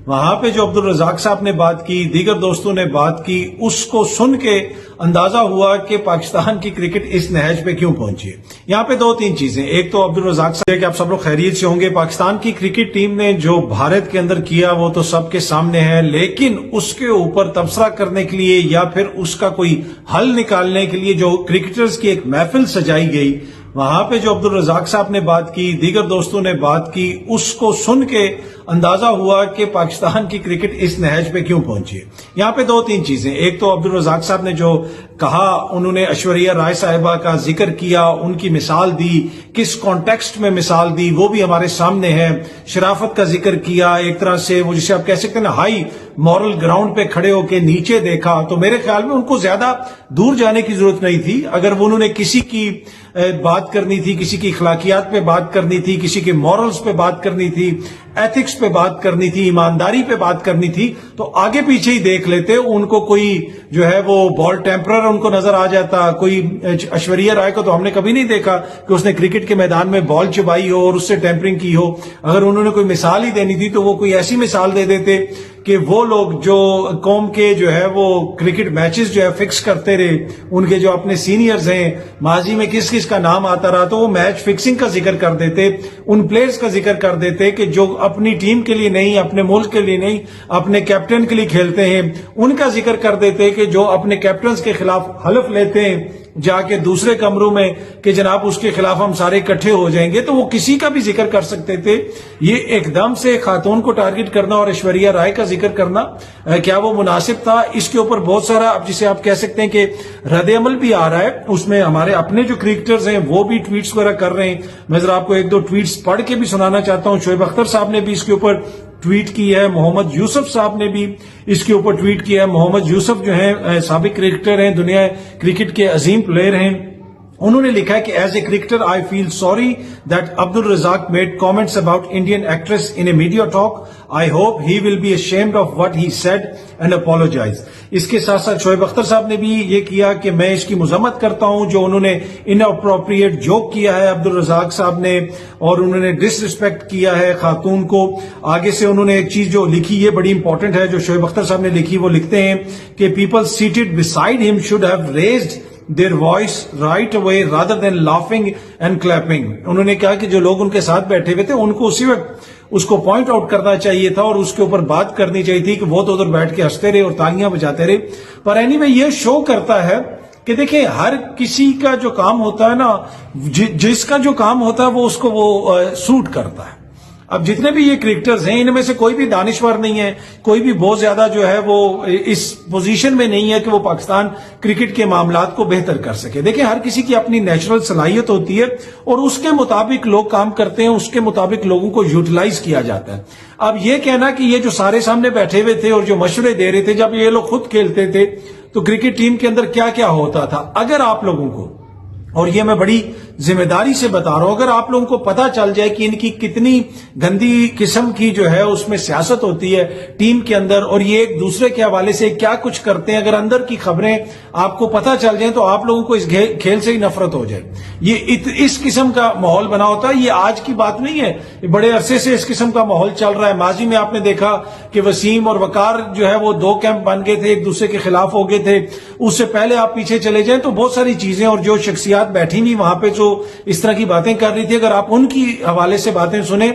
وہاں پہ جو عبدالرزاق صاحب نے بات کی، دیگر دوستوں نے بات کی، اس کو سن کے اندازہ ہوا کہ پاکستان کی کرکٹ اس نہج پہ کیوں پہنچی ہے۔ یہاں پہ دو تین چیزیں، ایک تو عبدالرزاق صاحب کہ آپ سب لوگ خیریت سے ہوں گے، پاکستان کی کرکٹ ٹیم نے جو بھارت کے اندر کیا وہ تو سب کے سامنے ہے، لیکن اس کے اوپر تبصرہ کرنے کے لیے یا پھر اس کا کوئی حل نکالنے کے لیے جو کرکٹرز کی ایک محفل سجائی گئی، وہاں پہ جو عبدالرزاق صاحب نے بات کی، دیگر دوستوں نے بات کی، اس کو سن کے اندازہ ہوا کہ پاکستان کی کرکٹ اس نہج پہ کیوں پہنچی ہے۔ یہاں پہ دو تین چیزیں، ایک تو عبدالرزاق صاحب نے جو کہا، انہوں نے ایشوریہ رائے صاحبہ کا ذکر کیا، ان کی مثال دی، کس کانٹیکسٹ میں مثال دی وہ بھی ہمارے سامنے ہے، شرافت کا ذکر کیا، ایک طرح سے وہ جسے آپ کہہ سکتے ہیں نا ہائی مورل گراؤنڈ پہ کھڑے ہو کے نیچے دیکھا، تو میرے خیال میں ان کو زیادہ دور جانے کی ضرورت نہیں تھی۔ اگر انہوں نے کسی کی بات کرنی تھی، کسی کی اخلاقیات پہ بات کرنی تھی، کسی کے مورلز پہ بات کرنی تھی، ایتھکس پہ بات کرنی تھی، ایمانداری پہ بات کرنی تھی، تو آگے پیچھے ہی دیکھ لیتے، ان کو کوئی جو ہے وہ بال ٹیمپرر ان کو نظر آ جاتا۔ کوئی ایشوریہ رائے کو تو ہم نے کبھی نہیں دیکھا کہ اس نے کرکٹ کے میدان میں بال چبائی ہو اور اس سے ٹیمپرنگ کی ہو۔ اگر انہوں نے کوئی مثال ہی دینی تھی تو وہ کوئی ایسی مثال دے دیتے کہ وہ لوگ جو قوم کے جو ہے وہ کرکٹ میچز جو ہے فکس کرتے رہے، ان کے جو اپنے سینئرز ہیں، ماضی میں کس کس کا نام آتا رہا، تو وہ میچ فکسنگ کا ذکر کر دیتے، ان پلیئرز کا ذکر کر دیتے کہ جو اپنی ٹیم کے لیے نہیں، اپنے ملک کے لیے نہیں، اپنے کیپٹن کے لیے کھیلتے ہیں، ان کا ذکر کر دیتے کہ جو اپنے کیپٹنز کے خلاف حلف لیتے ہیں جا کے دوسرے کمروں میں کہ جناب اس کے خلاف ہم سارے اکٹھے ہو جائیں گے، تو وہ کسی کا بھی ذکر کر سکتے تھے۔ یہ ایک دم سے خاتون کو ٹارگٹ کرنا اور ایشوریہ رائے کا ذکر کرنا کیا وہ مناسب تھا؟ اس کے اوپر بہت سارا اب جسے آپ کہہ سکتے ہیں کہ رد عمل بھی آ رہا ہے، اس میں ہمارے اپنے جو کرکٹرز ہیں وہ بھی ٹویٹس وغیرہ کر رہے ہیں۔ میں ذرا آپ کو ایک دو ٹویٹس پڑھ کے بھی سنانا چاہتا ہوں۔ شعیب اختر صاحب نے بھی اس کے اوپر ٹویٹ کی ہے، محمد یوسف صاحب نے بھی اس کے اوپر ٹویٹ کیا ہے۔ محمد یوسف جو ہیں سابق کرکٹر ہیں، دنیا کرکٹ کے عظیم پلیئر ہیں، انہوں نے لکھا ہے کہ as a cricketer I feel sorry that Abdul Razzaq made comments about Indian actress in a media talk. I hope he will be ashamed of what he said and apologize. اس کے ساتھ ساتھ شعیب اختر صاحب نے بھی یہ کیا کہ میں اس کی مذمت کرتا ہوں جو انہوں نے inappropriate جوک کیا ہے عبدالرزاق صاحب نے، اور انہوں نے ڈس ریسپیکٹ کیا ہے خاتون کو. آگے سے انہوں نے ایک چیز جو لکھی یہ بڑی امپورٹنٹ ہے جو شعیب اختر صاحب نے لکھی، وہ لکھتے ہیں کہ people seated beside him should have raised their voice right away rather than laughing and clapping. انہوں نے کہا کہ جو لوگ ان کے ساتھ بیٹھے ہوئے تھے ان کو اسی وقت اس کو پوائنٹ آؤٹ کرنا چاہیے تھا اور اس کے اوپر بات کرنی چاہیے تھی کہ وہ تو ادھر بیٹھ کے ہنستے رہے اور تالیاں بجاتے رہے. پر اینی وے یہ شو کرتا ہے کہ دیکھیں ہر کسی کا جو کام ہوتا ہے نا، جس کا جو کام ہوتا ہے وہ اس کو وہ سوٹ کرتا ہے. اب جتنے بھی یہ کرکٹرز ہیں ان میں سے کوئی بھی دانشور نہیں ہے، کوئی بھی بہت زیادہ جو ہے وہ اس پوزیشن میں نہیں ہے کہ وہ پاکستان کرکٹ کے معاملات کو بہتر کر سکے. دیکھیں ہر کسی کی اپنی نیچرل صلاحیت ہوتی ہے اور اس کے مطابق لوگ کام کرتے ہیں، اس کے مطابق لوگوں کو یوٹیلائز کیا جاتا ہے. اب یہ کہنا کہ یہ جو سارے سامنے بیٹھے ہوئے تھے اور جو مشورے دے رہے تھے، جب یہ لوگ خود کھیلتے تھے تو کرکٹ ٹیم کے اندر کیا کیا ہوتا تھا، اگر آپ لوگوں کو، اور یہ میں بڑی ذمہ داری سے بتا رہا ہوں، اگر آپ لوگوں کو پتا چل جائے کہ ان کی کتنی گندی قسم کی جو ہے اس میں سیاست ہوتی ہے ٹیم کے اندر اور یہ ایک دوسرے کے حوالے سے کیا کچھ کرتے ہیں، اگر اندر کی خبریں آپ کو پتا چل جائیں تو آپ لوگوں کو اس کھیل سے ہی نفرت ہو جائے. یہ اس قسم کا ماحول بنا ہوتا ہے. یہ آج کی بات نہیں ہے، یہ بڑے عرصے سے اس قسم کا ماحول چل رہا ہے. ماضی میں آپ نے دیکھا کہ وسیم اور وقار جو ہے وہ دو کیمپ بن گئے تھے، ایک دوسرے کے خلاف ہو گئے تھے. اس سے پہلے آپ پیچھے چلے جائیں تو بہت ساری چیزیں اور جو شخصیات بیٹھی نہیں وہاں پہ جو اس طرح کی باتیں کر رہی تھی، اگر آپ ان کی حوالے سے باتیں سنیں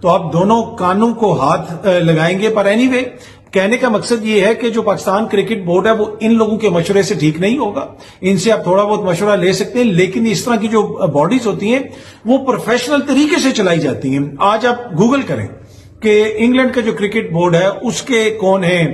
تو آپ دونوں کانوں کو ہاتھ لگائیں گے. پر اینی وے کہنے کا مقصد یہ ہے کہ جو پاکستان کرکٹ بورڈ ہے وہ ان لوگوں کے مشورے سے ٹھیک نہیں ہوگا. ان سے آپ تھوڑا بہت مشورہ لے سکتے ہیں، لیکن اس طرح کی جو باڈیز ہوتی ہیں وہ پروفیشنل طریقے سے چلائی جاتی ہیں. آج آپ گوگل کریں کہ انگلینڈ کا جو کرکٹ بورڈ ہے اس کے کون ہیں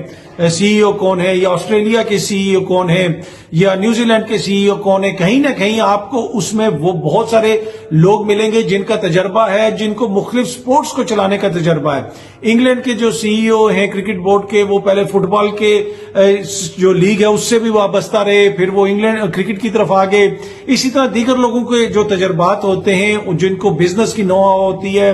سی ای او، کون ہے، یا آسٹریلیا کے سی ای او کون ہے، یا نیوزی لینڈ کے سی ای او کون ہے. کہیں نہ کہیں آپ کو اس میں وہ بہت سارے لوگ ملیں گے جن کا تجربہ ہے، جن کو مختلف سپورٹس کو چلانے کا تجربہ ہے. انگلینڈ کے جو سی ای او ہیں کرکٹ بورڈ کے، وہ پہلے فٹ بال کے جو لیگ ہے اس سے بھی وابستہ رہے، پھر وہ انگلینڈ کرکٹ کی طرف آگے. اسی طرح دیگر لوگوں کے جو تجربات ہوتے ہیں، جن کو بزنس کی نوع ہوتی ہے،